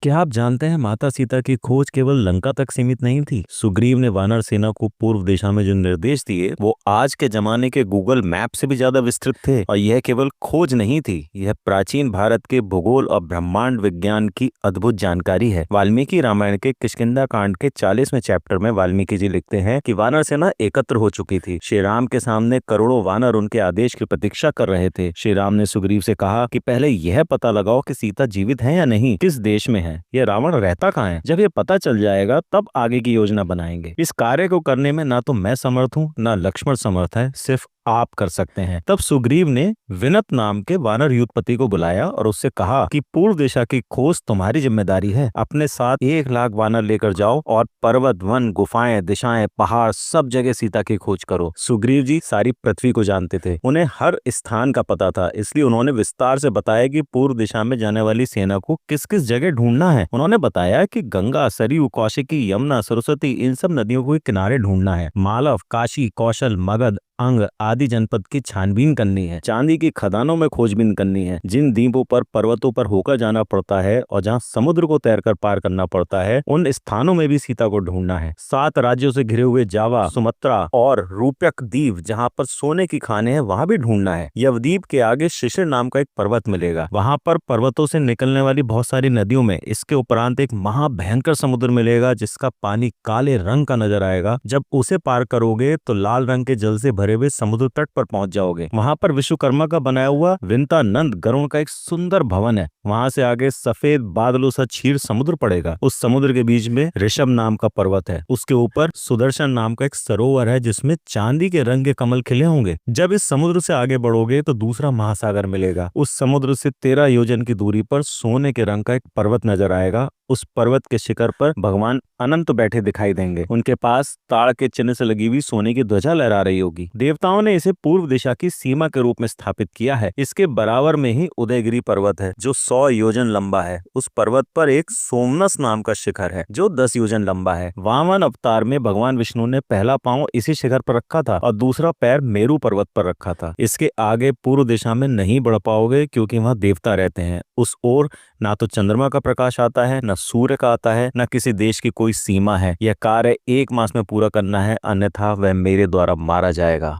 क्या आप जानते हैं माता सीता की खोज केवल लंका तक सीमित नहीं थी। सुग्रीव ने वानर सेना को पूर्व दिशा में जो निर्देश दिए वो आज के जमाने के गूगल मैप से भी ज्यादा विस्तृत थे। और यह केवल खोज नहीं थी, यह प्राचीन भारत के भूगोल और ब्रह्मांड विज्ञान की अद्भुत जानकारी है। वाल्मीकि रामायण के किष्किंधा कांड के 40वें चैप्टर में वाल्मीकि जी लिखते हैं कि वानर सेना एकत्र हो चुकी थी। श्री राम के सामने करोड़ों वानर उनके आदेश की प्रतीक्षा कर रहे थे। श्री राम ने सुग्रीव से कहा कि पहले यह पता लगाओ कि सीता जीवित है या नहीं, किस देश में है, ये रावण रहता कहाँ है। जब ये पता चल जाएगा तब आगे की योजना बनाएंगे। इस कार्य को करने में ना तो मैं समर्थ हूँ ना लक्ष्मण समर्थ है, सिर्फ आप कर सकते हैं। तब सुग्रीव ने विनत नाम के वानर युद्धपति को बुलाया और उससे कहा कि पूर्व दिशा की खोज तुम्हारी जिम्मेदारी है। अपने साथ 1 लाख वानर लेकर जाओ और पर्वत, वन, गुफाएं, दिशाएं, पहाड़, सब जगह सीता की खोज करो। सुग्रीव जी सारी पृथ्वी को जानते थे, उन्हें हर स्थान का पता था, इसलिए उन्होंने विस्तार से बताया कि पूर्व दिशा में जाने वाली सेना को किस किस जगह ढूंढना है। उन्होंने बताया कि गंगा, सरयू, कौशिकी, यमुना, सरस्वती, इन सब नदियों को किनारे ढूंढना है। मालव, काशी, कौशल, मगध, अंग आदि जनपद की छानबीन करनी है। चांदी की खदानों में खोजबीन करनी है। जिन द्वीपों पर, पर्वतों पर होकर जाना पड़ता है और जहां समुद्र को तैरकर पार करना पड़ता है, उन स्थानों में भी सीता को ढूंढना है। 7 राज्यों से घिरे हुए जावा, सुमात्रा और रूप्यक द्वीप जहां पर सोने की खाने हैं, वहां भी ढूंढना है। यवद्वीप के आगे शिशिर नाम का एक पर्वत मिलेगा, वहां पर पर्वतों से निकलने वाली बहुत सारी नदियों में इसके उपरांत एक महाभयंकर समुद्र मिलेगा जिसका पानी काले रंग का नजर आएगा। जब उसे पार करोगे तो लाल रंग के जल से भरे हुए समुद्र तट पर पहुंच जाओगे। वहां पर विश्वकर्मा का बनाया हुआ विंतानंद गरुड़ का एक सुंदर भवन है। वहां से आगे सफेद बादलों सा क्षीर समुद्र पड़ेगा। उस समुद्र के बीच में ऋषभ नाम का पर्वत है। उसके ऊपर सुदर्शन नाम का एक सरोवर है जिसमें चांदी के रंग के कमल खिले होंगे। जब इस समुद्र से आगे बढ़ोगे तो दूसरा महासागर मिलेगा। उस समुद्र से 13 योजन की दूरी पर सोने के रंग का एक पर्वत नजर आएगा। उस पर्वत के शिखर पर भगवान अनंत बैठे दिखाई देंगे। उनके पास ताड़ के चिन्ह से लगी हुई सोने की ध्वजा लहरा रही होगी। देवताओं ने इसे पूर्व दिशा की सीमा के रूप में स्थापित किया है। इसके बराबर में ही उदयगिरी पर्वत है जो 100 योजन लंबा है। उस पर्वत पर एक सोमनस नाम का शिखर है जो 10 योजन लंबा है। वामन अवतार में भगवान विष्णु ने पहला पांव इसी शिखर पर रखा था और दूसरा पैर मेरु पर्वत पर रखा था। इसके आगे पूर्व दिशा में नहीं बढ़ पाओगे क्योंकि वहाँ देवता रहते हैं। उस ओर ना तो चंद्रमा का प्रकाश आता है, न सूर्य का आता है, न किसी देश की कोई सीमा है। यह कार्य 1 मास में पूरा करना है, अन्यथा वह मेरे द्वारा मारा जाएगा।